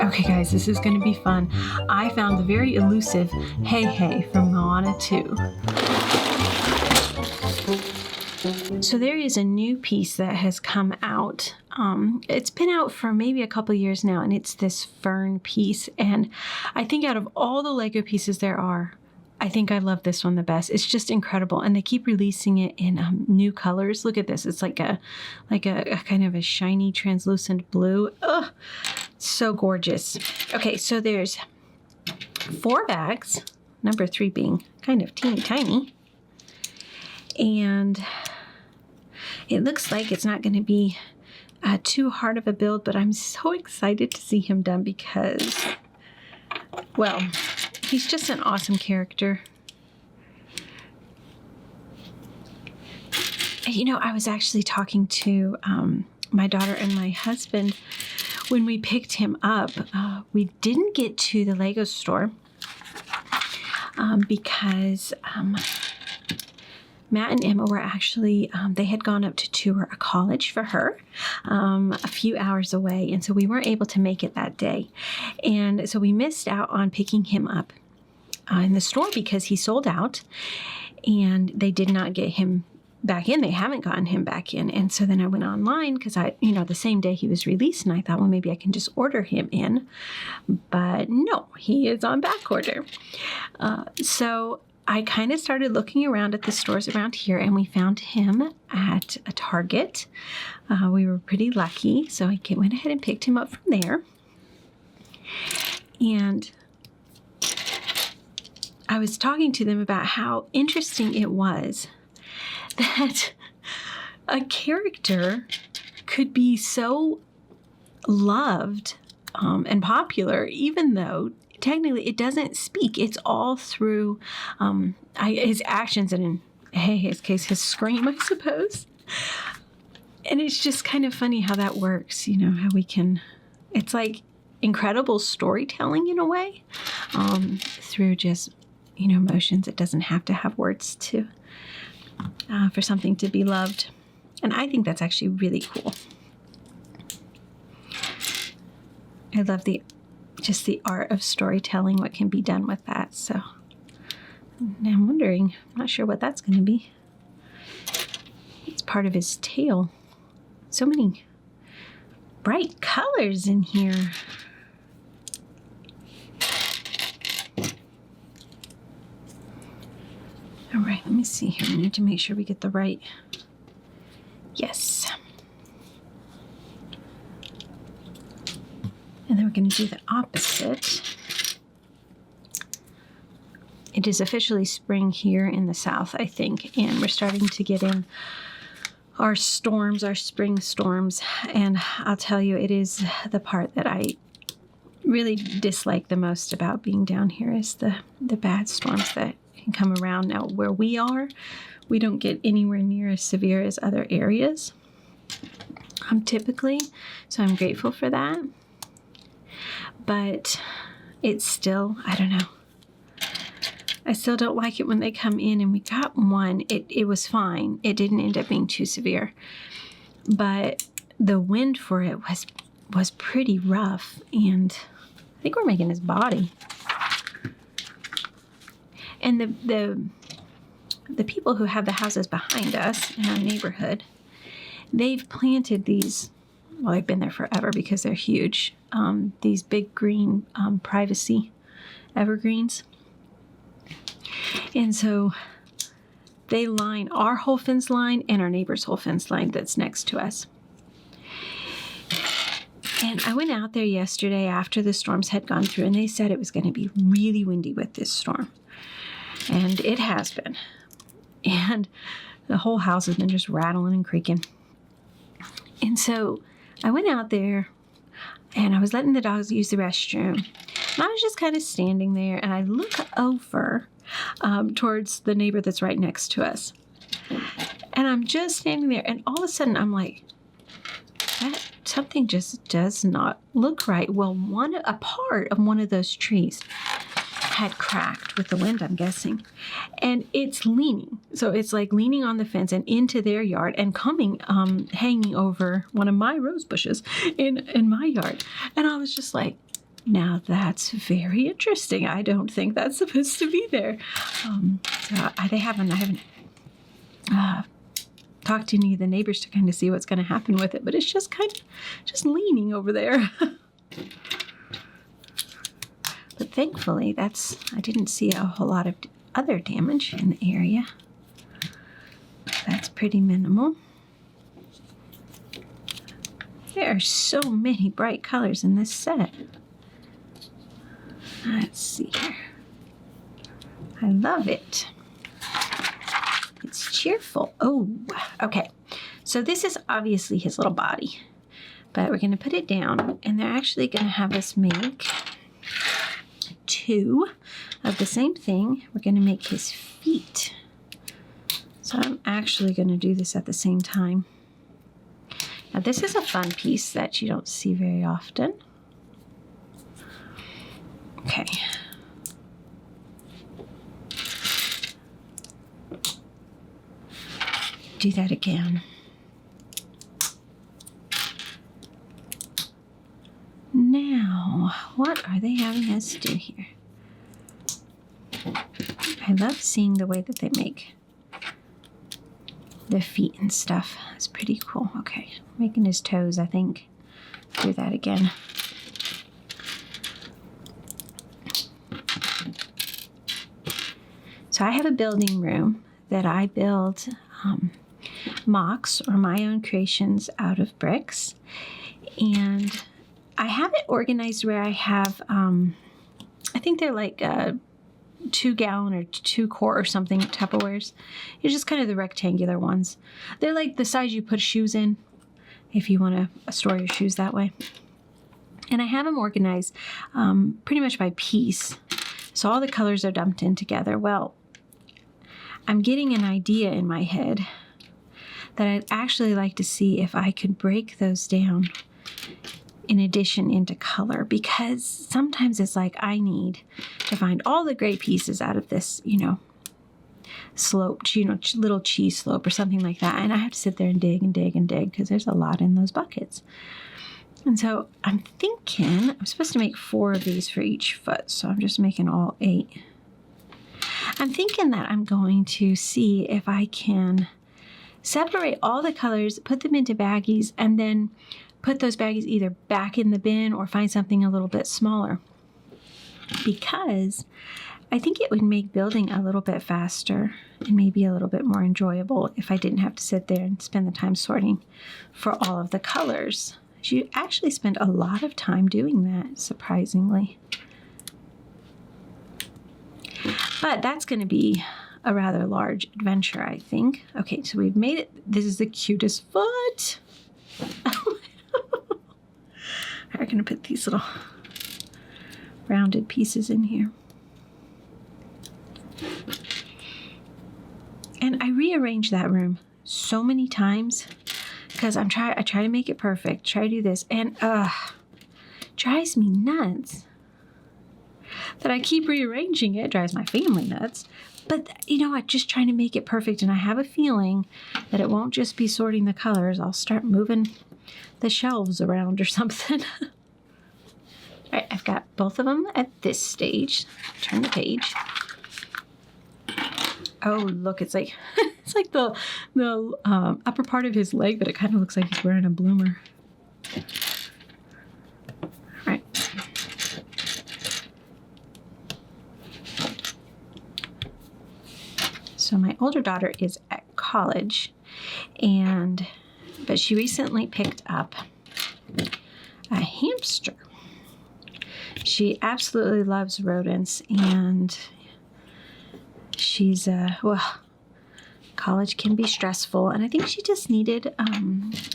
Okay guys, this is going to be fun. I found the very elusive Heihei from Moana 2. So there is a new piece that has come out. It's been out for maybe a couple years now, and it's this fern piece. And I think out of all the Lego pieces there are, I think I love this one the best. It's just incredible, and they keep releasing it in new colors. Look at this; it's like a kind of a shiny, translucent blue. Ugh, so gorgeous. Okay, so there's 4 bags, number 3 being kind of teeny tiny, and it looks like it's not going to be too hard of a build. But I'm so excited to see him done because, well, he's just an awesome character. You know, I was actually talking to my daughter and my husband when we picked him up. We didn't get to the Lego store because Matt and Emma were actually, they had gone up to tour a college for her a few hours away. And so we weren't able to make it that day. And so we missed out on picking him up in the store because he sold out and they did not get him back in. They haven't gotten him back in. And so then I went online because the same day he was released, and I thought, well, maybe I can just order him in. But no, he is on back order. So I kind of started looking around at the stores around here, and we found him at a Target. We were pretty lucky, so I went ahead and picked him up from there. And I was talking to them about how interesting it was that a character could be so loved and popular, even though technically it doesn't speak. It's all through his actions and, in Heihei's case, his scream, I suppose. And it's just kind of funny how that works, how we can, it's like incredible storytelling in a way, through just, emotions. It doesn't have to have words to, for something to be loved. And I think that's actually really cool. I love the art of storytelling, what can be done with that. So now I'm wondering, I'm not sure what that's going to be. It's part of his tail. So many bright colors in here. All right, let me see here. We need to make sure we get the right. Yes. And then we're going to do the opposite. It is officially spring here in the south, I think, and we're starting to get in our storms, our spring storms. And I'll tell you, it is the part that I really dislike the most about being down here is the bad storms that can come around. Now, where we are, we don't get anywhere near as severe as other areas, typically, so I'm grateful for that. But it's still, I don't know. I still don't like it when they come in, and we got one. It was fine. It didn't end up being too severe. But the wind for it was pretty rough, and I think we're making his body. And the people who have the houses behind us in our neighborhood, they've planted these. Well, they've been there forever because they're huge. These big green privacy evergreens. And so they line our whole fence line and our neighbor's whole fence line that's next to us. And I went out there yesterday after the storms had gone through, and they said it was going to be really windy with this storm. And it has been. And the whole house has been just rattling and creaking. And so I went out there, and I was letting the dogs use the restroom. And I was just kind of standing there, and I look over towards the neighbor that's right next to us. And I'm just standing there, and all of a sudden I'm like, something just does not look right. Well, a part of one of those trees had cracked with the wind, I'm guessing. And it's leaning. So it's like leaning on the fence and into their yard and coming, hanging over one of my rose bushes in my yard. And I was just like, Now that's very interesting. I don't think that's supposed to be there. I haven't talked to any of the neighbors to kind of see what's going to happen with it, but it's just kind of just leaning over there. But thankfully, I didn't see a whole lot of other damage in the area. That's pretty minimal. There are so many bright colors in this set. Let's see here. I love it. It's cheerful. Oh, okay. So this is obviously his little body, but we're going to put it down, and they're actually going to have us make 2 of the same thing. We're going to make his feet. So I'm actually going to do this at the same time. Now this is a fun piece that you don't see very often. Okay. Do that again. Now, what are they having us do here? I love seeing the way that they make the feet and stuff. It's pretty cool. Okay, making his toes, I think. Do that again. So I have a building room that I build mocks or my own creations out of bricks. And I have it organized where I have, I think they're like 2-gallon or 2-quart or something Tupperwares. It's just kind of the rectangular ones. They're like the size you put shoes in if you want to store your shoes that way. And I have them organized pretty much by piece. So all the colors are dumped in together. Well, I'm getting an idea in my head that I'd actually like to see if I could break those down in addition into color, because sometimes it's like I need to find all the gray pieces out of this, slope, little cheese slope or something like that. And I have to sit there and dig and dig and dig because there's a lot in those buckets. And so I'm thinking I'm supposed to make 4 of these for each foot. So I'm just making all 8. I'm thinking that I'm going to see if I can separate all the colors, put them into baggies, and then put those baggies either back in the bin or find something a little bit smaller. Because I think it would make building a little bit faster and maybe a little bit more enjoyable if I didn't have to sit there and spend the time sorting for all of the colors. You actually spend a lot of time doing that, surprisingly. But that's going to be a rather large adventure, I think. Okay, so we've made it. This is the cutest foot. We're going to put these little rounded pieces in here. And I rearrange that room so many times because I try to make it perfect. Try to do this, and drives me nuts that I keep rearranging it. It drives my family nuts. But, I'm just trying to make it perfect, and I have a feeling that it won't just be sorting the colors. I'll start moving the shelves around or something. All right, I've got both of them at this stage. Turn the page. Oh, look, it's like it's like the upper part of his leg, but it kind of looks like he's wearing a bloomer. All right. So my older daughter is at college, but she recently picked up a hamster. She absolutely loves rodents, and she's college can be stressful, and I think she just needed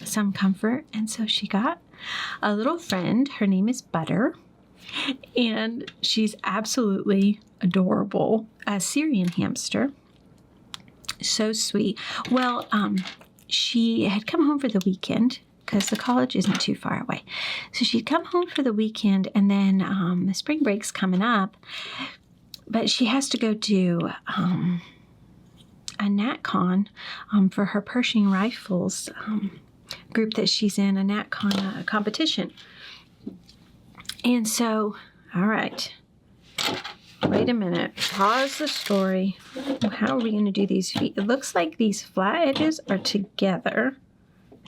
some comfort, and so she got a little friend. Her name is Butter, and she's absolutely adorable. A Syrian hamster. So sweet. Well, she had come home for the weekend because the college isn't too far away. So she'd come home for the weekend, and then the spring break's coming up, but she has to go to a NatCon for her Pershing Rifles group that she's in, a NatCon competition. And so, all right, wait a minute, pause the story. How are we going to do these feet? It looks like these flat edges are together,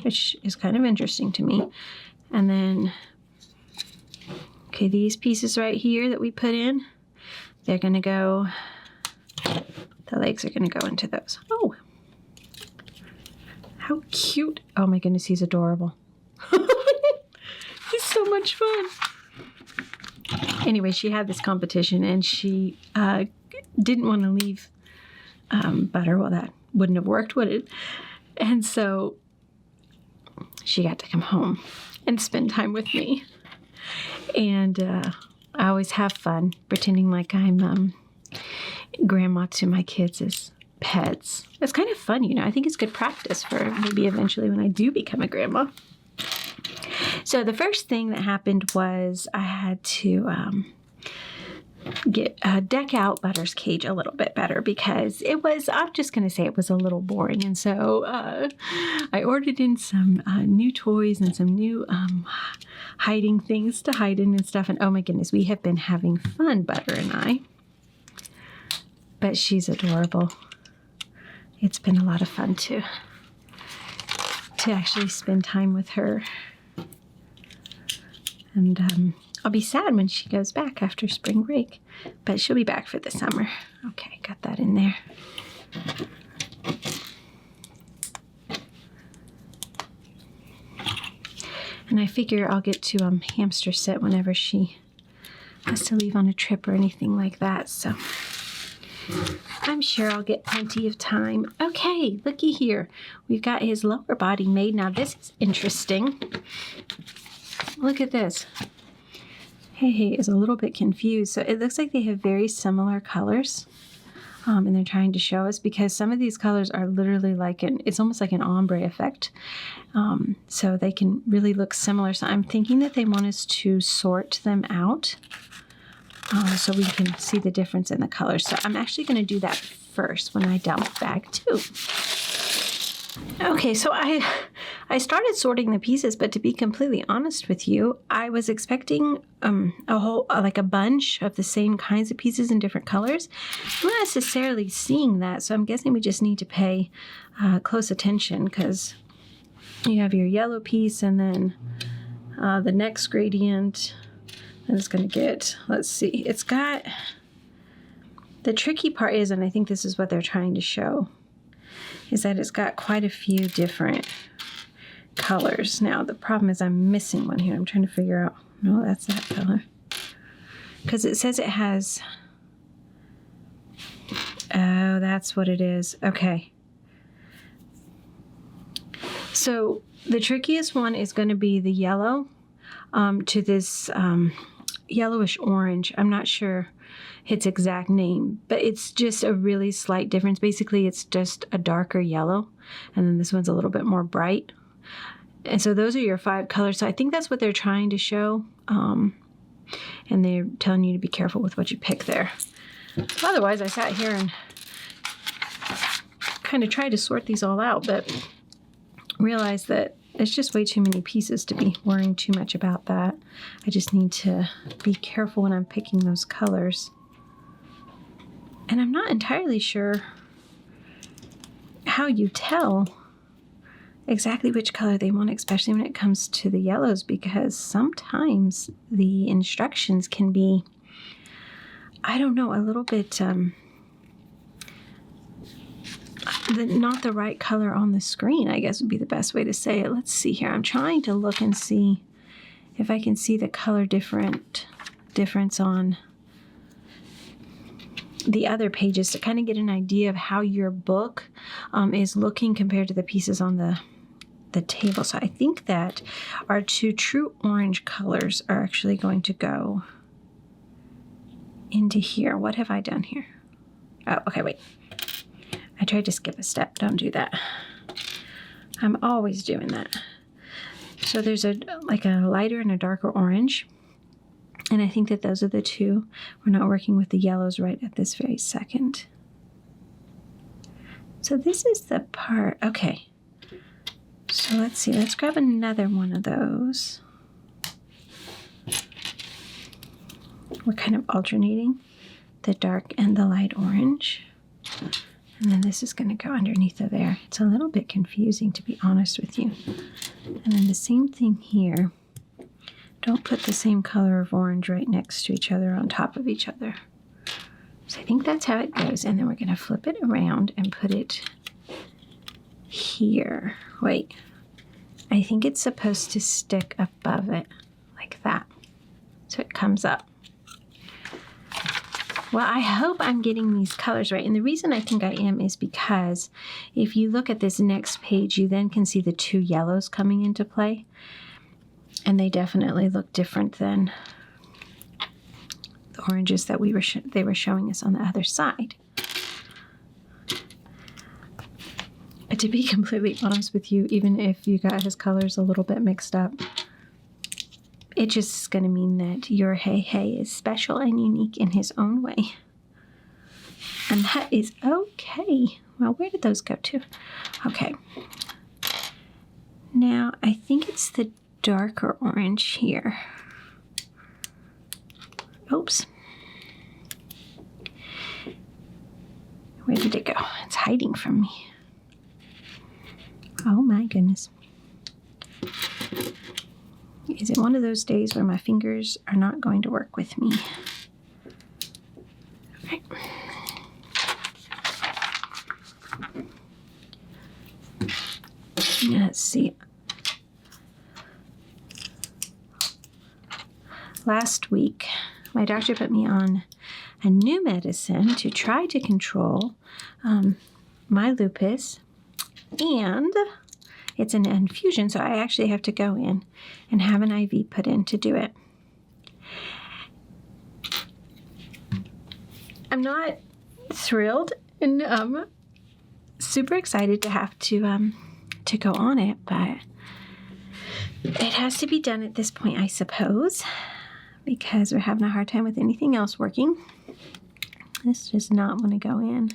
which is kind of interesting to me. And then, okay, these pieces right here that we put in, they're going to go, the legs are going to go into those. Oh, how cute. Oh my goodness, he's adorable. He's so much fun. Anyway, she had this competition and she didn't want to leave butter. Well, that wouldn't have worked, would it? And so she got to come home and spend time with me. And I always have fun pretending like I'm grandma to my kids as pets. It's kind of fun, you know. I think it's good practice for maybe eventually when I do become a grandma. So the first thing that happened was I had to deck out Butter's cage a little bit better because it was, I'm just going to say it was a little boring. And so I ordered in some new toys and some new hiding things to hide in and stuff. And oh my goodness, we have been having fun, Butter and I. But she's adorable. It's been a lot of fun to actually spend time with her. And I'll be sad when she goes back after spring break, but she'll be back for the summer. Okay, got that in there. And I figure I'll get to hamster sit whenever she has to leave on a trip or anything like that, so I'm sure I'll get plenty of time. Okay, looky here. We've got his lower body made. Now this is interesting. Look at this. Heihei is a little bit confused. So it looks like they have very similar colors. And they're trying to show us because some of these colors are literally like it's almost like an ombre effect. So they can really look similar. So I'm thinking that they want us to sort them out so we can see the difference in the colors. So I'm actually going to do that first when I dump bag 2. Okay, so I started sorting the pieces, but to be completely honest with you, I was expecting a whole like a bunch of the same kinds of pieces in different colors. I'm not necessarily seeing that, so I'm guessing we just need to pay close attention because you have your yellow piece and then the next gradient. And it's going to get, let's see, it's got, the tricky part is, and I think this is what they're trying to show, is that it's got quite a few different colors. Now, the problem is I'm missing one here. I'm trying to figure out, no, that's that color. Because it says it has, oh, that's what it is. Okay. So the trickiest one is going to be the yellow to this yellowish orange. I'm not sure its exact name, but it's just a really slight difference. Basically, it's just a darker yellow, and then this one's a little bit more bright. And so those are your 5 colors. So I think that's what they're trying to show, and they're telling you to be careful with what you pick there. Otherwise, I sat here and kind of tried to sort these all out, but realized that it's just way too many pieces to be worrying too much about that. I just need to be careful when I'm picking those colors. And I'm not entirely sure how you tell exactly which color they want, especially when it comes to the yellows, because sometimes the instructions can be, I don't know, a little bit not the right color on the screen, I guess would be the best way to say it. Let's see here. I'm trying to look and see if I can see the color difference on the other pages to kind of get an idea of how your book is looking compared to the pieces on the table. So I think that our 2 true orange colors are actually going to go into here. What have I done here? Oh, okay, wait. I tried to skip a step. Don't do that. I'm always doing that. So there's a lighter and a darker orange. And I think that those are the 2. We're not working with the yellows right at this very second. So this is the part. Okay. So let's see. Let's grab another one of those. We're kind of alternating the dark and the light orange. And then this is going to go underneath of there. It's a little bit confusing, to be honest with you. And then the same thing here. Don't put the same color of orange right next to each other on top of each other. So I think that's how it goes. And then we're going to flip it around and put it here. Wait. I think it's supposed to stick above it like that. So it comes up. Well, I hope I'm getting these colors right. And the reason I think I am is because if you look at this next page, you then can see the two yellows coming into play. And they definitely look different than the oranges that they were showing us on the other side. But to be completely honest with you, even if you got his colors a little bit mixed up, it just is going to mean that your Heihei is special and unique in his own way. And that is okay. Well, where did those go to? Okay. Now, I think it's the darker orange here. Oops. Where did it go? It's hiding from me. Oh my goodness. Is it one of those days where my fingers are not going to work with me? Right. Let's see. Last week, my doctor put me on a new medicine to try to control my lupus, and it's an infusion, so I actually have to go in and have an IV put in to do it. I'm not thrilled and super excited to have to go on it, but it has to be done at this point, I suppose, because we're having a hard time with anything else working. This does not want to go in.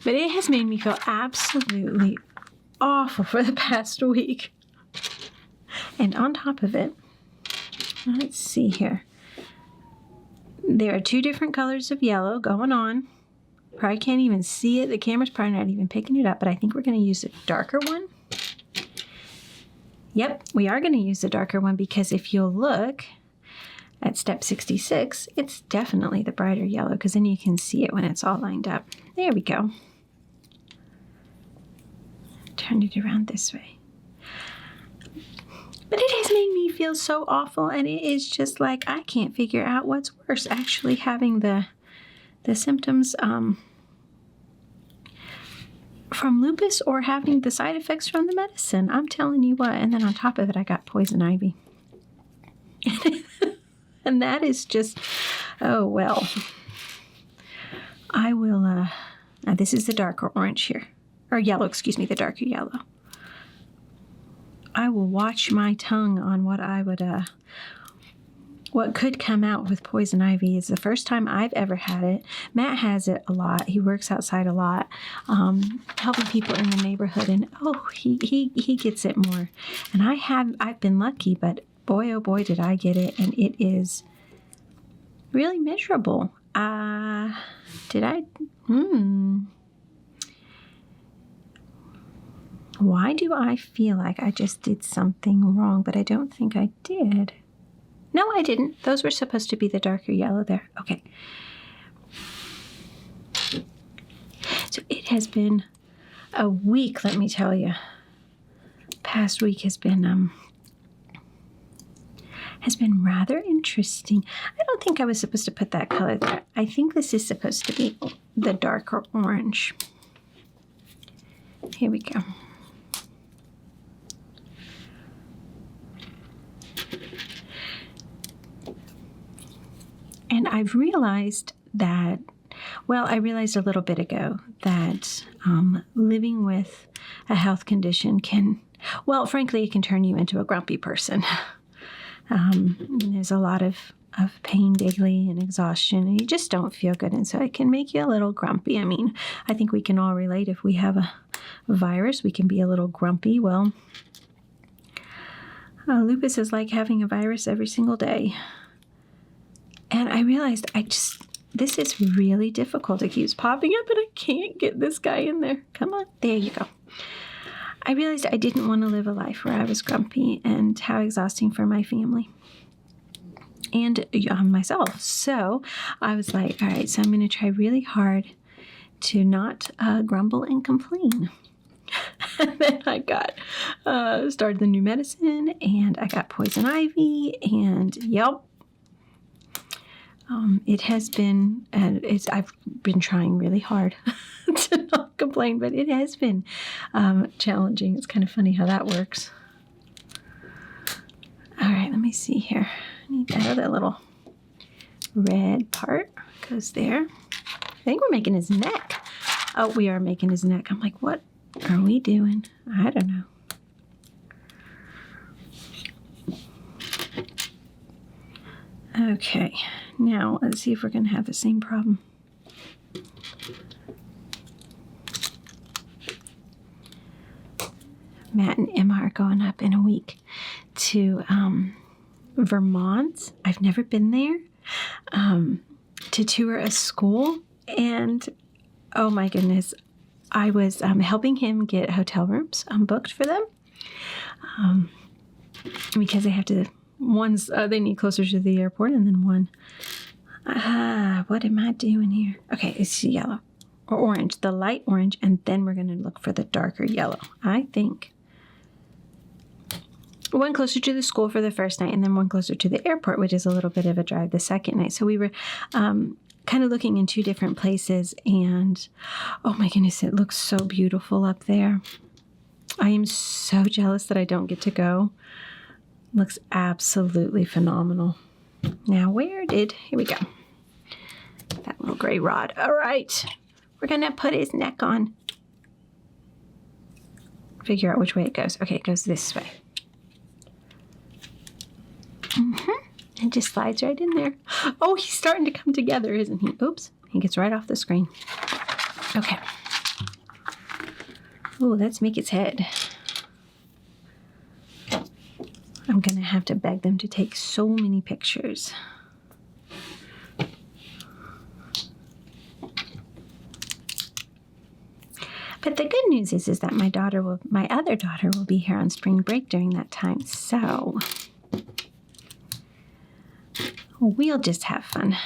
But it has made me feel absolutely awful for the past week. And on top of it, let's see here. There are two different colors of yellow going on. Probably can't even see it. The camera's probably not even picking it up, but I think we're going to use a darker one. Yep, we are going to use the darker one because if you'll look at step 66, it's definitely the brighter yellow because then you can see it when it's all lined up. There we go. Turn it around this way. But it has made me feel so awful, and it is just like I can't figure out what's worse, actually having the symptoms from lupus or having the side effects from the medicine. I'm telling you what. And then on top of it, I got poison ivy. And that is just, oh, well. I will, now this is the darker orange here. Or yellow, excuse me, the darker yellow. I will watch my tongue on what I would, what could come out with poison ivy. It's the first time I've ever had it. Matt has it a lot. He works outside a lot, helping people in the neighborhood, and he gets it more. And I've been lucky, but boy, oh boy, did I get it, and it is really miserable. Did I? Why do I feel like I just did something wrong, but I don't think I did? No, I didn't. Those were supposed to be the darker yellow there. Okay. So it has been a week, let me tell you. Past week has been rather interesting. I don't think I was supposed to put that color there. I think this is supposed to be the darker orange. Here we go. And I've realized that, well, I realized a little bit ago that living with a health condition can, well, frankly, it can turn you into a grumpy person. There's a lot of pain daily and exhaustion, and you just don't feel good. And so it can make you a little grumpy. I mean, I think we can all relate. If we have a virus, we can be a little grumpy. Well, lupus is like having a virus every single day. And I realized this is really difficult. It keeps popping up and I can't get this guy in there. Come on. There you go. I realized I didn't want to live a life where I was grumpy and how exhausting for my family and myself. So I was like, all right, so I'm going to try really hard to not grumble and complain. And then I got started the new medicine, and I got poison ivy, and yep. It has been, I've been trying really hard to not complain, but it has been challenging. It's kind of funny how that works. All right, let me see here. I need that little red part goes there. I think we're making his neck. Oh, we are making his neck. I'm like, what are we doing? I don't know. Okay, now let's see if we're going to have the same problem. Matt and Emma are going up in a week to Vermont. I've never been there, to tour a school. And oh my goodness, I was helping him get hotel rooms booked for them because they have to. One's they need closer to the airport, and then one. What am I doing here? Okay, it's yellow or orange, the light orange, and then we're going to look for the darker yellow. I think one closer to the school for the first night, and then one closer to the airport, which is a little bit of a drive the second night. So we were kind of looking in two different places, and oh my goodness, it looks so beautiful up there. I am so jealous that I don't get to go. Looks absolutely phenomenal. Now, here we go. That little gray rod. All right, we're gonna put his neck on. Figure out which way it goes. Okay, it goes this way. It just slides right in there. Oh, he's starting to come together, isn't he? Oops, he gets right off the screen. Okay. Oh, let's make its head. I'm going to have to beg them to take so many pictures. But the good news is that my other daughter will be here on spring break during that time. So we'll just have fun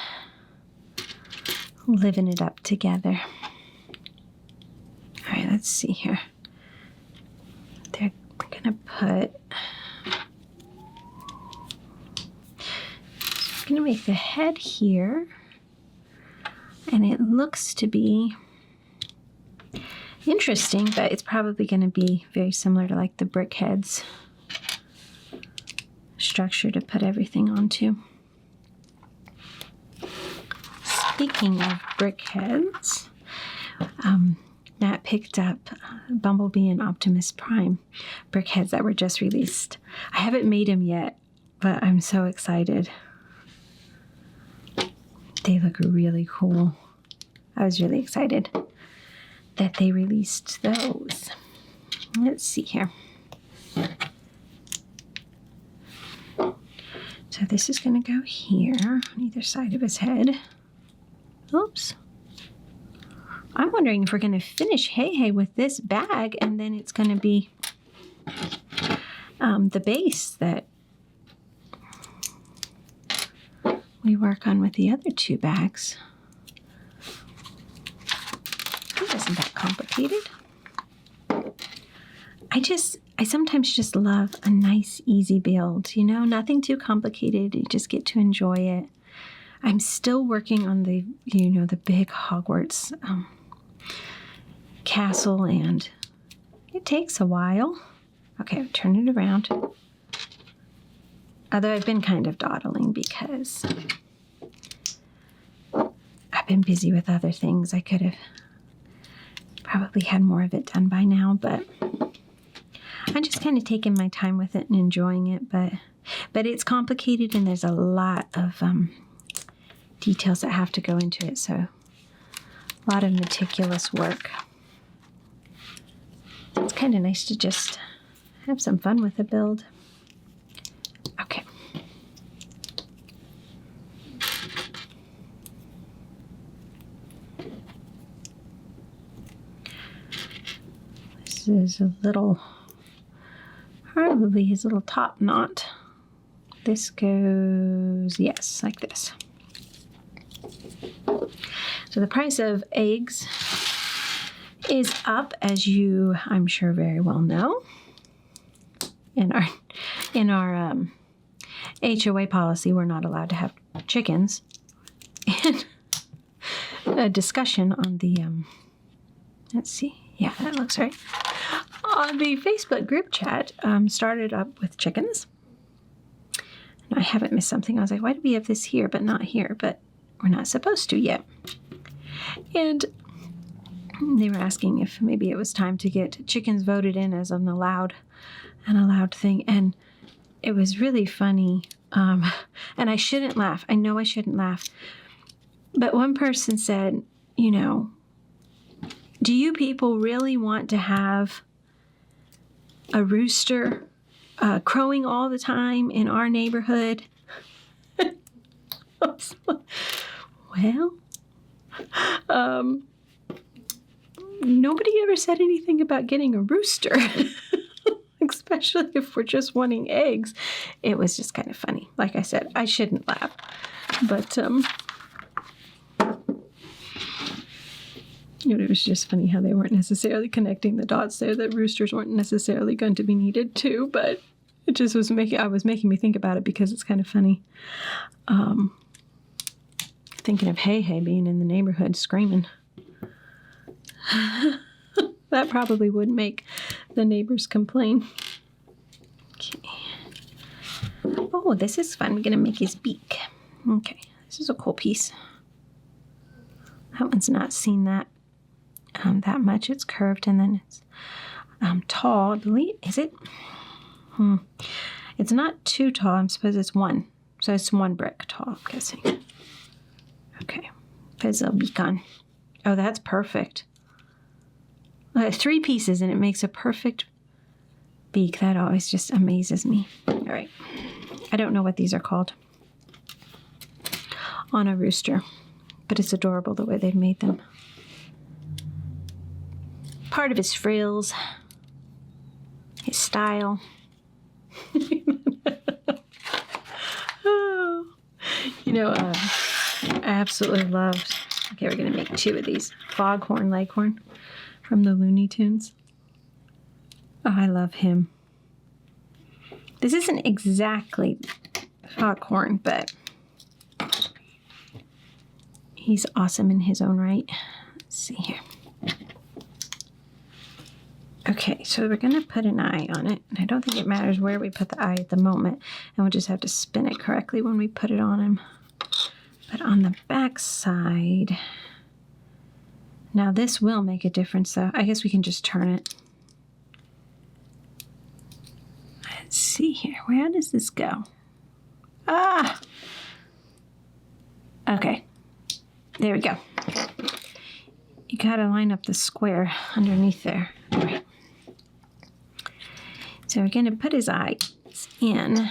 living it up together. All right, let's see here. They're going to put... I'm going to make the head here, and it looks to be interesting, but it's probably going to be very similar to like the brick heads structure to put everything onto. Speaking of brick heads, Matt picked up Bumblebee and Optimus Prime brick heads that were just released. I haven't made them yet, but I'm so excited. They look really cool. I was really excited that they released those. Let's see here. So this is going to go here on either side of his head. Oops. I'm wondering if we're going to finish Heihei with this bag, and then it's going to be the base that we work on with the other two bags. It isn't that complicated. I sometimes just love a nice, easy build, you know, nothing too complicated. You just get to enjoy it. I'm still working on the big Hogwarts castle, and it takes a while. Okay, I'll turn it around. Although I've been kind of dawdling because I've been busy with other things. I could have probably had more of it done by now, but I'm just kind of taking my time with it and enjoying it. But it's complicated, and there's a lot of details that have to go into it, so a lot of meticulous work. It's kind of nice to just have some fun with the build. Okay. This is a little, probably his little top knot. This goes, yes, like this. So the price of eggs is up, as you, I'm sure, very well know. In our HOA policy, we're not allowed to have chickens. And a discussion on the, let's see, yeah, that looks right. On the Facebook group chat, started up with chickens. And I haven't missed something. I was like, why do we have this here but not here? But we're not supposed to yet. And they were asking if maybe it was time to get chickens voted in as an allowed thing. And it was really funny. And I shouldn't laugh. I know I shouldn't laugh. But one person said, you know, do you people really want to have a rooster crowing all the time in our neighborhood? Well, nobody ever said anything about getting a rooster, especially if we're just wanting eggs. It was just kind of funny. Like I said, I shouldn't laugh, but it was just funny how they weren't necessarily connecting the dots there, that roosters weren't necessarily going to be needed too, but it just was making me think about it because it's kind of funny. Thinking of Heihei being in the neighborhood screaming. That probably would make the neighbors complain. Okay. Oh, this is fun. We're going to make his beak. Okay, this is a cool piece. That one's not seen that much. It's curved and then it's tall, I believe. Is it? It's not too tall. I suppose it's one. So it's one brick tall, I'm guessing. Okay. There's a beak on. Oh, that's perfect. 3 pieces and it makes a perfect beak. That always just amazes me. All right. I don't know what these are called on a rooster, but it's adorable the way they've made them. Part of his frills, his style. Oh, you know, I absolutely loved, okay, we're going to make 2 of these. Foghorn Leghorn from the Looney Tunes. Oh, I love him. This isn't exactly Foghorn, but he's awesome in his own right. Let's see here. Okay, so we're going to put an eye on it. And I don't think it matters where we put the eye at the moment. And we'll just have to spin it correctly when we put it on him. But on the back side, now this will make a difference though. I guess we can just turn it. Let's see here. Where does this go? Ah! Okay. There we go. You gotta line up the square underneath there. All right. So we're going to put his eyes in,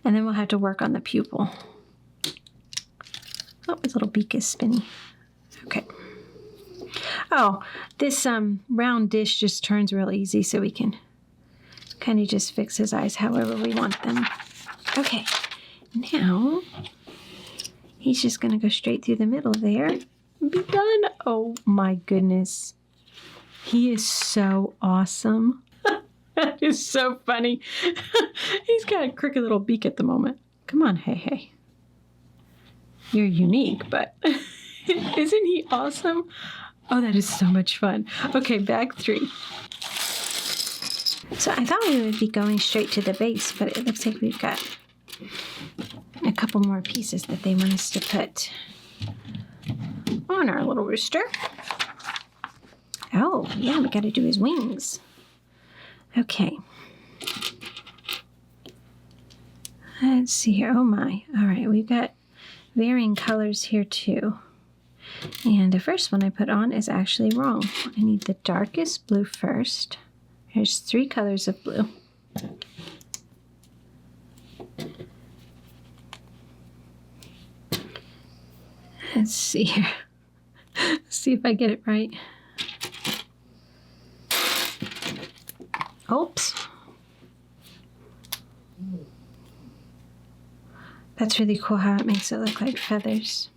and then we'll have to work on the pupil. Oh, his little beak is spinny. Okay. Oh, this round dish just turns real easy, so we can kind of just fix his eyes however we want them. Okay, now he's just going to go straight through the middle there and be done. Oh my goodness. He is so awesome. That is so funny. He's got a crooked little beak at the moment. Come on, Heihei. You're unique, but isn't he awesome? Oh, that is so much fun. Okay, bag 3. So I thought we would be going straight to the base, but it looks like we've got a couple more pieces that they want us to put on our little rooster. Oh, yeah, we got to do his wings. Okay. Let's see here. Oh my. All right, we've got varying colors here too. And the first one I put on is actually wrong. I need the darkest blue first. There's 3 colors of blue. Let's see here. Let's see if I get it right. That's really cool how it makes it look like feathers.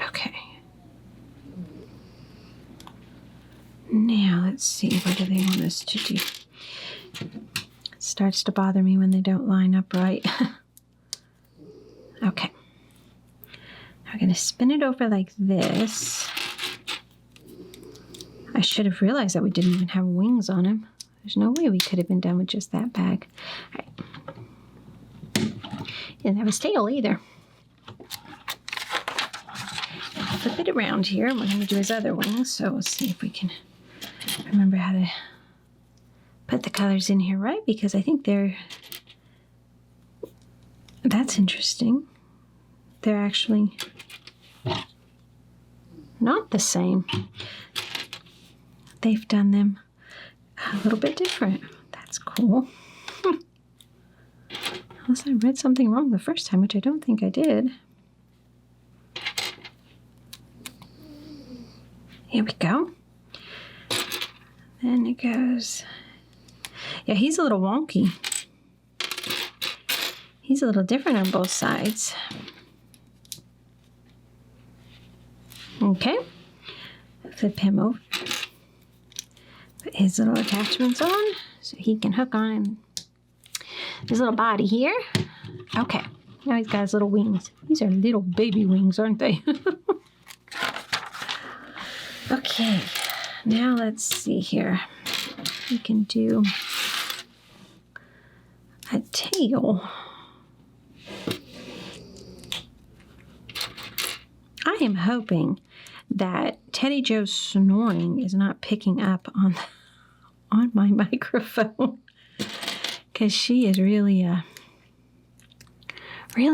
Okay. Now let's see, what do they want us to do? It starts to bother me when they don't line up right. Okay. I'm going to spin it over like this. I should have realized that we didn't even have wings on him. There's no way we could have been done with just that bag. All right. Didn't have his tail either. Flip it around here. We're going to do his other wings, so we'll see if we can remember how to put the colors in here right, because I think that's interesting. They're actually not the same. They've done them a little bit different. That's cool. Unless I read something wrong the first time, which I don't think I did. Here we go. Then it goes. Yeah, he's a little wonky. He's a little different on both sides. Okay. Flip him over. Put his little attachments on so he can hook on his little body here. Okay. Now he's got his little wings. These are little baby wings, aren't they? Okay. Now let's see here. We can do a tail. I am hoping that Teddy Joe's snoring is not picking up on my microphone, because she is really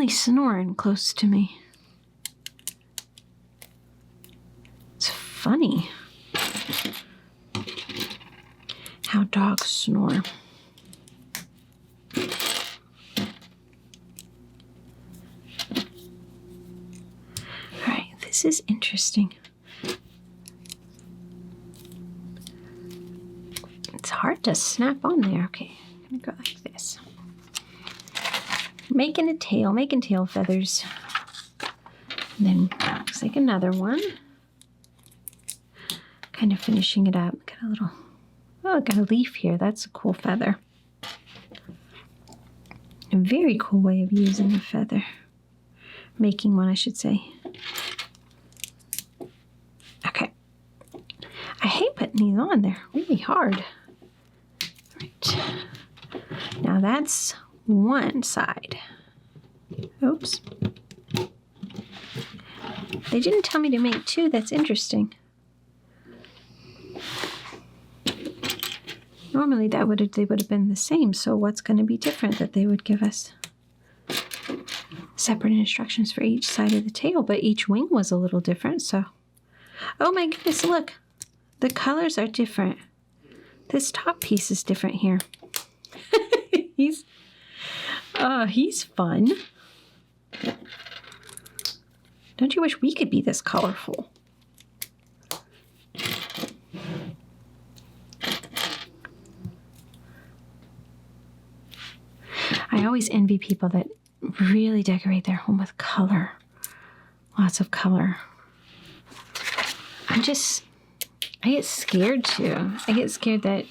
snoring close to me. It's funny how dogs snore. This is interesting. It's hard to snap on there. Okay, I'm gonna go like this. Making tail feathers. And then looks like another one. Kind of finishing it up. Got a little, oh, got a leaf here. That's a cool feather. A very cool way of using a feather. Making one, I should say. Okay. I hate putting these on. They're really hard. Right. Now that's one side. Oops. They didn't tell me to make two. That's interesting. Normally they would have been the same. So what's going to be different that they would give us? Separate instructions for each side of the tail, but each wing was a little different. So, oh my goodness, look, the colors are different. This top piece is different here. He's fun. Don't you wish we could be this colorful? I always envy people that really decorate their home with color. Lots of color. I get scared too. I get scared that,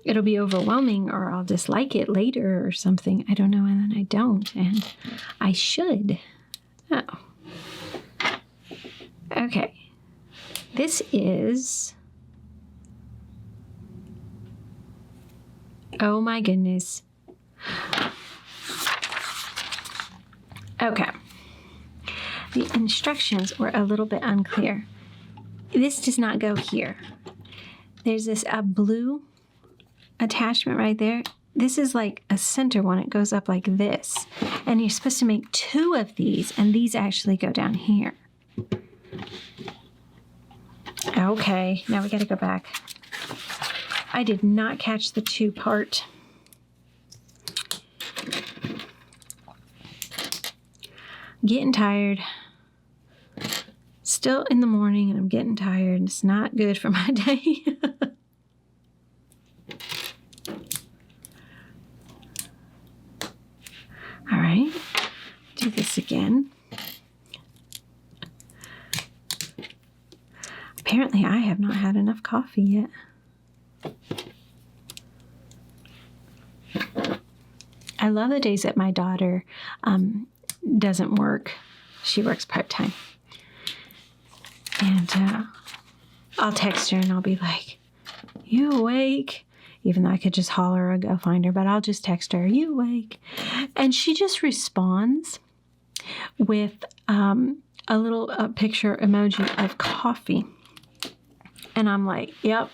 it'll be overwhelming or I'll dislike it later or something. I don't know, and then I don't. And I should. Oh. Okay. This is... Oh my goodness. Okay. The instructions were a little bit unclear. This does not go here. There's a blue attachment right there. This is like a center one. It goes up like this. And you're supposed to make two of these, and these actually go down here. Okay, now we got to go back. I did not catch the two part. Getting tired. Still in the morning and I'm getting tired. It's not good for my day. again. Apparently, I have not had enough coffee yet. I love the days that my daughter doesn't work. She works part-time. And I'll text her and I'll be like, "You awake?" Even though I could just holler or go find her, but I'll just text her, "Are you awake?" And she just responds with a little picture emoji of coffee. And I'm like, "Yep,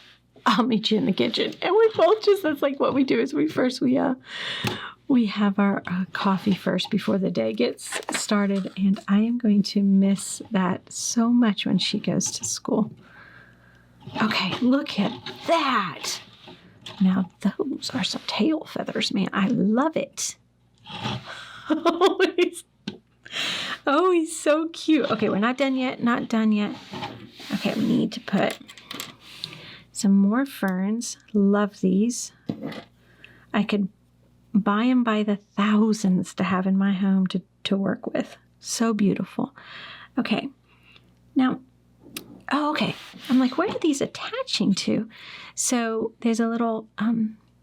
I'll meet you in the kitchen." And we both just, that's like what we do is we have our coffee first before the day gets started. And I am going to miss that so much when she goes to school. Okay, look at that. Now those are some tail feathers, man. I love it. Oh, he's so cute. Okay, we're not done yet. Not done yet. Okay, we need to put some more ferns. Love these. I could buy them by the thousands to have in my home to work with. So beautiful. Okay. Now, okay. I'm like, what are these attaching to? So there's a little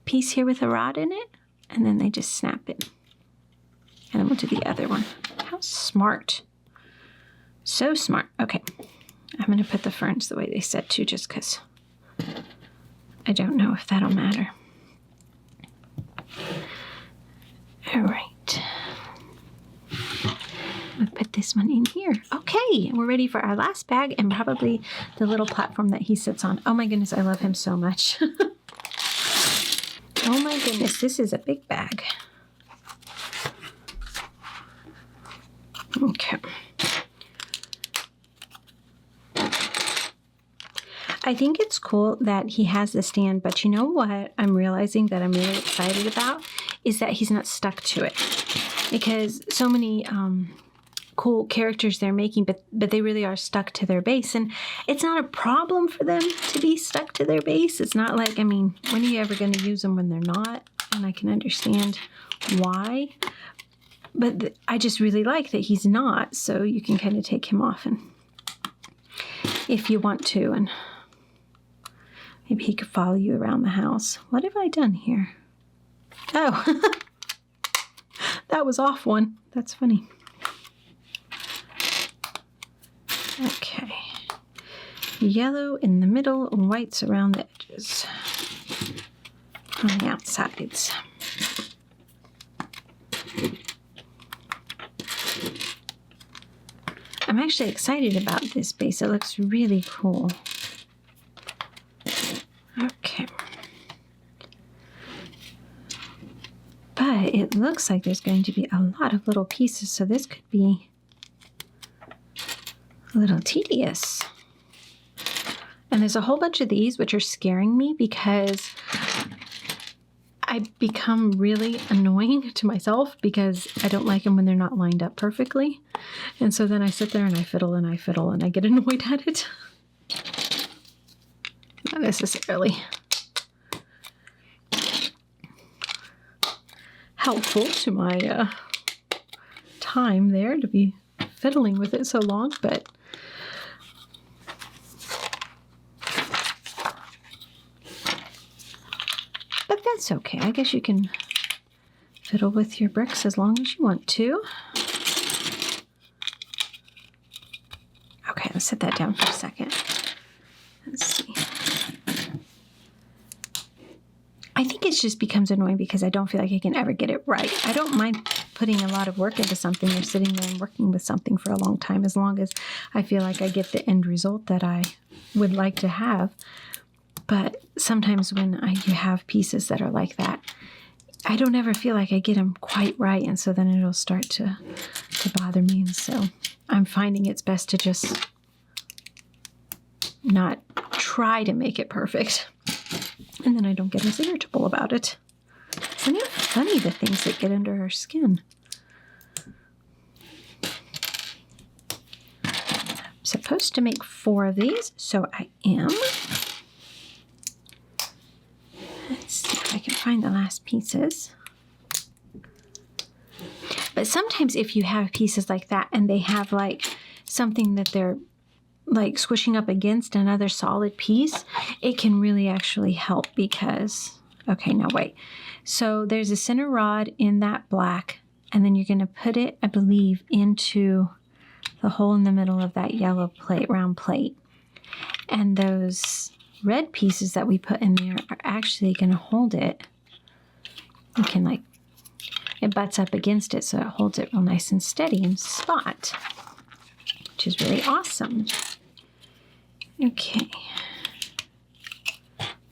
piece here with a rod in it, and then they just snap it. And then we'll do the other one. How smart. So smart. Okay. I'm going to put the ferns the way they said to, just because I don't know if that'll matter. All right. I'm going to put this one in here. Okay. We're ready for our last bag and probably the little platform that he sits on. Oh my goodness. I love him so much. Oh my goodness. This is a big bag. Okay. I think it's cool that he has the stand, but you know what I'm realizing that I'm really excited about is that he's not stuck to it, because so many cool characters they're making, but they really are stuck to their base, and it's not a problem for them to be stuck to their base. It's not like, I mean, when are you ever going to use them when they're not? And I can understand why, but I just really like that he's not, so you can kind of take him off and if you want to, and maybe he could follow you around the house. What have I done here? Oh, that was off one. That's funny. Okay. Yellow in the middle, whites around the edges on the outsides. I'm actually excited about this base. It looks really cool. Okay. But it looks like there's going to be a lot of little pieces, so this could be a little tedious. And there's a whole bunch of these which are scaring me because I become really annoying to myself because I don't like them when they're not lined up perfectly. And so then I sit there and I fiddle and I get annoyed at it. Not necessarily helpful to my time there to be fiddling with it so long, but that's okay. I guess you can fiddle with your bricks as long as you want to. Okay, let's set that down for a second. Let's see. I think it just becomes annoying because I don't feel like I can ever get it right. I don't mind putting a lot of work into something or sitting there and working with something for a long time as long as I feel like I get the end result that I would like to have. But sometimes when you have pieces that are like that, I don't ever feel like I get them quite right. And so then it'll start to bother me. And so I'm finding it's best to just not try to make it perfect. And then I don't get as irritable about it. Isn't it funny, the things that get under our skin? I'm supposed to make 4 of these, so I am. Let's see if I can find the last pieces. But sometimes if you have pieces like that and they have like something that they're like squishing up against another solid piece, it can really actually help because, okay, now wait. So there's a center rod in that black, and then you're going to put it, I believe, into the hole in the middle of that yellow plate, round plate. And those red pieces that we put in there are actually going to hold it. You can like, it butts up against it, so it holds it real nice and steady in spot, which is really awesome. Okay.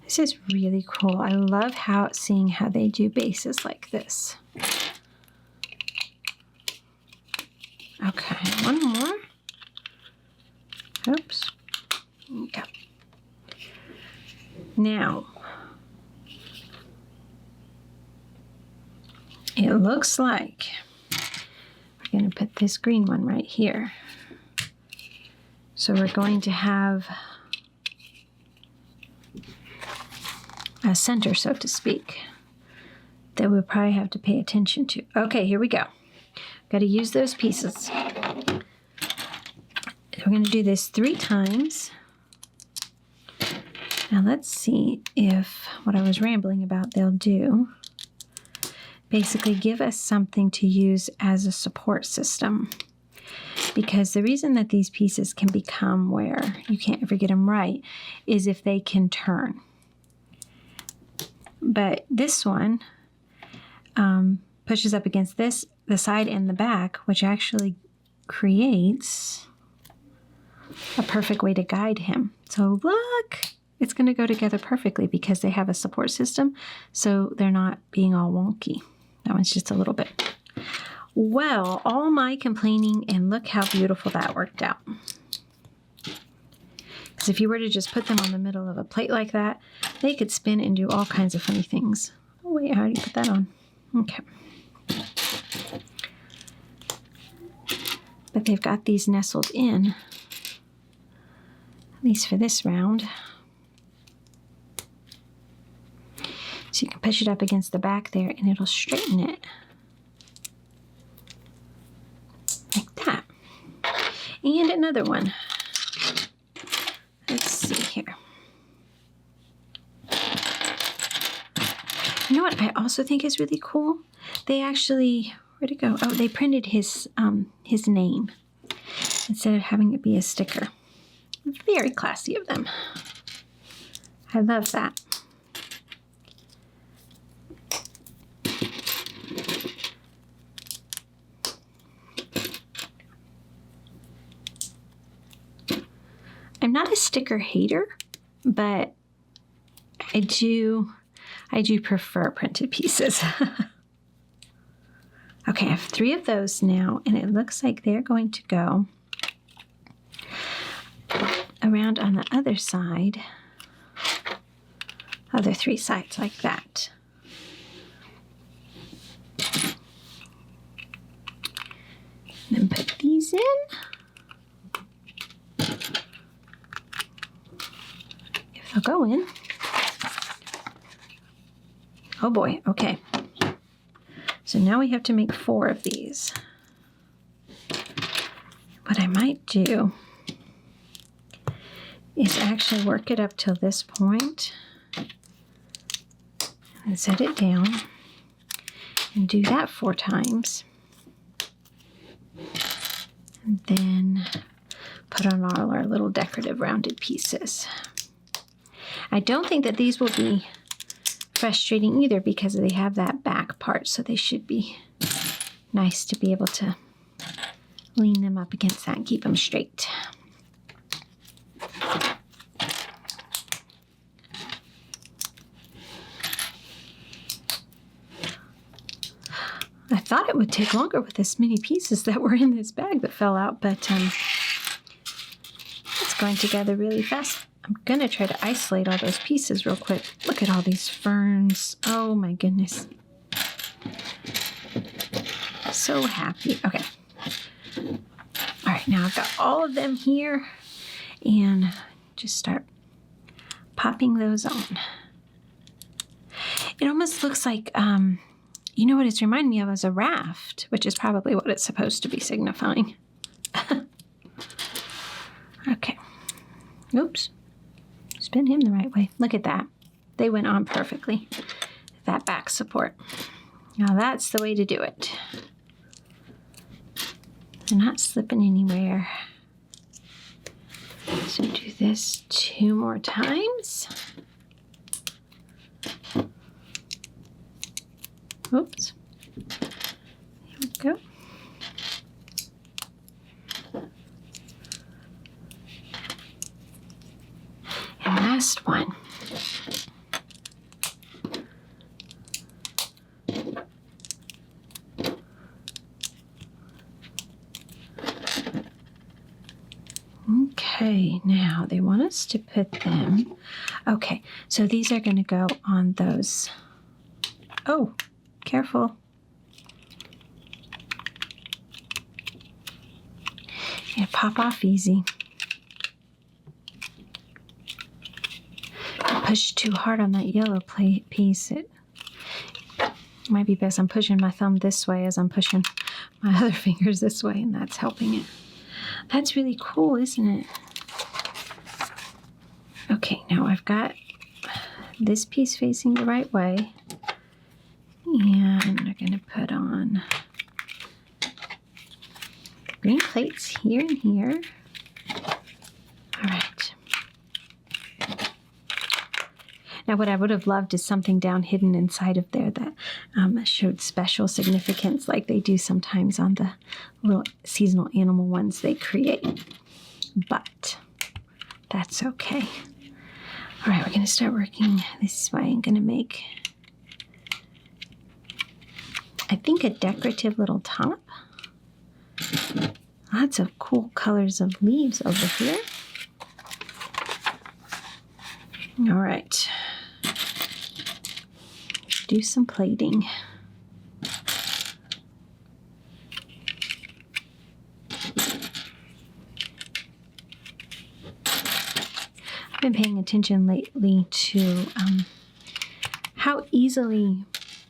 This is really cool. I love seeing how they do bases like this. Okay, one more. Oops. Okay. Now, it looks like we're going to put this green one right here. So we're going to have a center, so to speak, that we'll probably have to pay attention to. Okay, here we go. Got to use those pieces. We're going to do this 3 times. Now let's see if what I was rambling about they'll do. Basically give us something to use as a support system. Because the reason that these pieces can become where you can't ever get them right is if they can turn. But this one pushes up against this, the side and the back, which actually creates a perfect way to guide him. So look, it's going to go together perfectly because they have a support system, so they're not being all wonky. That one's just a little bit. Well, all my complaining, and look how beautiful that worked out. Because if you were to just put them on the middle of a plate like that, they could spin and do all kinds of funny things. Oh wait, I already put that on. Okay. But they've got these nestled in, at least for this round. So you can push it up against the back there and it'll straighten it. Like that. And another one. Let's see here. You know what I also think is really cool? They actually, where'd it go? Oh, they printed his name instead of having it be a sticker. Very classy of them. I love that. I'm not a sticker hater, but I do prefer printed pieces. Okay, I have 3 of those now, and it looks like they're going to go around on the other side, other 3 sides like that. And then put these in. If they'll go in. Oh boy, okay. So now we have to make 4 of these. What I might do is actually work it up till this point and set it down and do that 4 times. And then put on all our little decorative rounded pieces. I don't think that these will be frustrating either because they have that back part, so they should be nice to be able to lean them up against that and keep them straight. I thought it would take longer with this many pieces that were in this bag that fell out, but it's going together really fast. I'm going to try to isolate all those pieces real quick. Look at all these ferns. Oh my goodness. So happy. Okay. All right, now I've got all of them here and just start popping those on. It almost looks like You know what it's reminding me of is a raft, which is probably what it's supposed to be signifying. Okay. Oops. Spin him the right way. Look at that. They went on perfectly. That back support. Now that's the way to do it. They're not slipping anywhere. So do this 2 more times. Oops. Here we go. And last one. Okay, now they want us to put them. Okay, so these are going to go on those. Oh, careful. Yeah, pop off easy. Push too hard on that yellow piece. It might be best I'm pushing my thumb this way as I'm pushing my other fingers this way, and that's helping it. That's really cool, isn't it? Okay, now I've got this piece facing the right way, and I'm going to put on green plates here and here. All right. Now, what I would have loved is something down hidden inside of there that showed special significance, like they do sometimes on the little seasonal animal ones they create. But that's okay. All right, we're going to start working this way. I'm going to make, I think, a decorative little top. Lots of cool colors of leaves over here. All right. Do some plating. I've been paying attention lately to how easily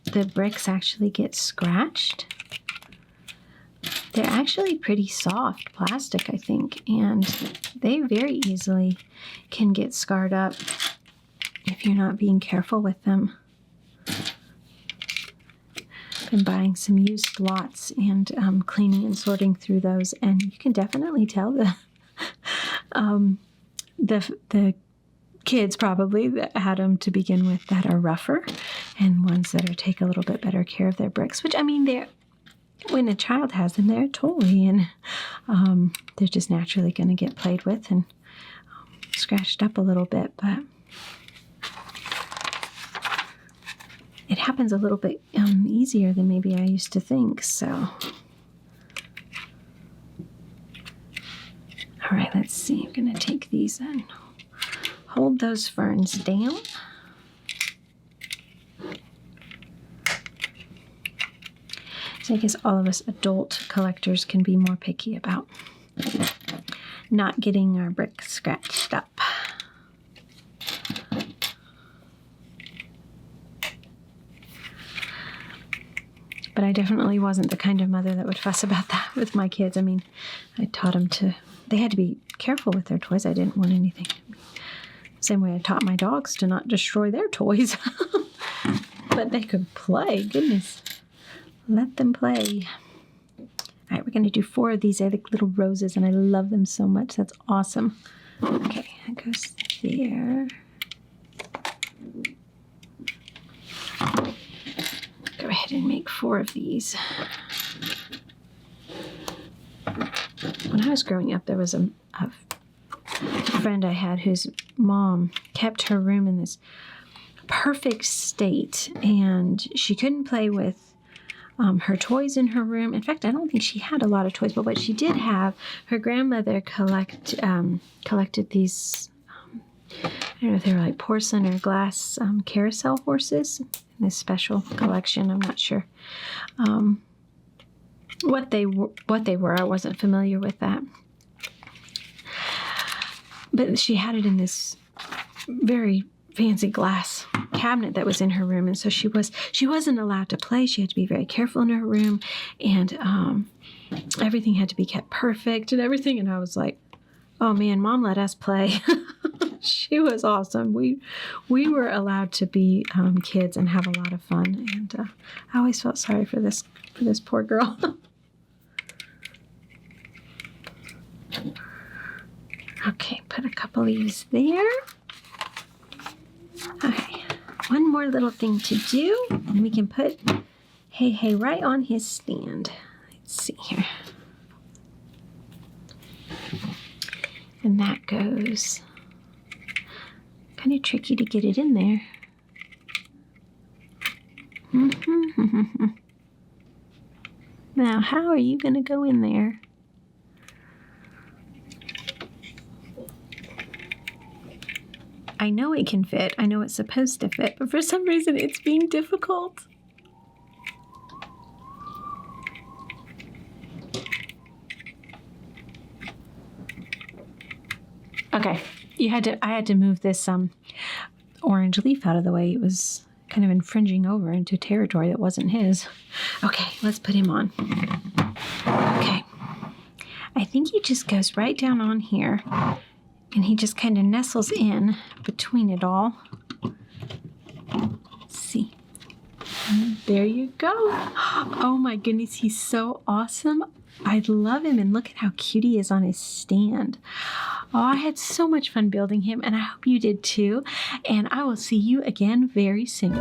the bricks actually get scratched. They're actually pretty soft plastic, I think, and they very easily can get scarred up if you're not being careful with them. Been buying some used lots and cleaning and sorting through those, and you can definitely tell the kids probably that had them to begin with that are rougher, and ones that are take a little bit better care of their bricks. Which, I mean, they're, when a child has them, they're a toy, and they're just naturally going to get played with and scratched up a little bit, but it happens a little bit easier than maybe I used to think, so. All right, let's see. I'm going to take these and hold those ferns down. So I guess all of us adult collectors can be more picky about not getting our bricks scratched up. But I definitely wasn't the kind of mother that would fuss about that with my kids. I mean, I taught them they had to be careful with their toys. I didn't want anything. Same way I taught my dogs to not destroy their toys. But they could play. Goodness. Let them play. All right, we're going to do 4 of these. I like little roses, and I love them so much. That's awesome. Okay, that goes there. Go ahead and make 4 of these. When I was growing up, there was a friend I had whose mom kept her room in this perfect state, and she couldn't play with her toys in her room. In fact, I don't think she had a lot of toys, but what she did have, her grandmother collected these, I don't know if they were like porcelain or glass carousel horses. This special collection. I'm not sure what they were. I wasn't familiar with that. But she had it in this very fancy glass cabinet that was in her room, and so she wasn't allowed to play. She had to be very careful in her room, and everything had to be kept perfect and everything. And I was like, oh man, Mom let us play. She was awesome. We were allowed to be kids and have a lot of fun, and I always felt sorry for this poor girl. Okay, put a couple leaves there. Okay, one more little thing to do, and we can put Heihei right on his stand. Let's see here. And that goes kind of tricky to get it in there. Now, how are you going to go in there? I know it can fit. I know it's supposed to fit, but for some reason it's being difficult. Okay, I had to move this orange leaf out of the way. It was kind of infringing over into territory that wasn't his. Okay, let's put him on. Okay, I think he just goes right down on here, and he just kind of nestles in between it all. Let's see. And there you go. Oh my goodness, he's so awesome. I love him, and look at how cute he is on his stand. Oh, I had so much fun building him, and I hope you did too. And I will see you again very soon.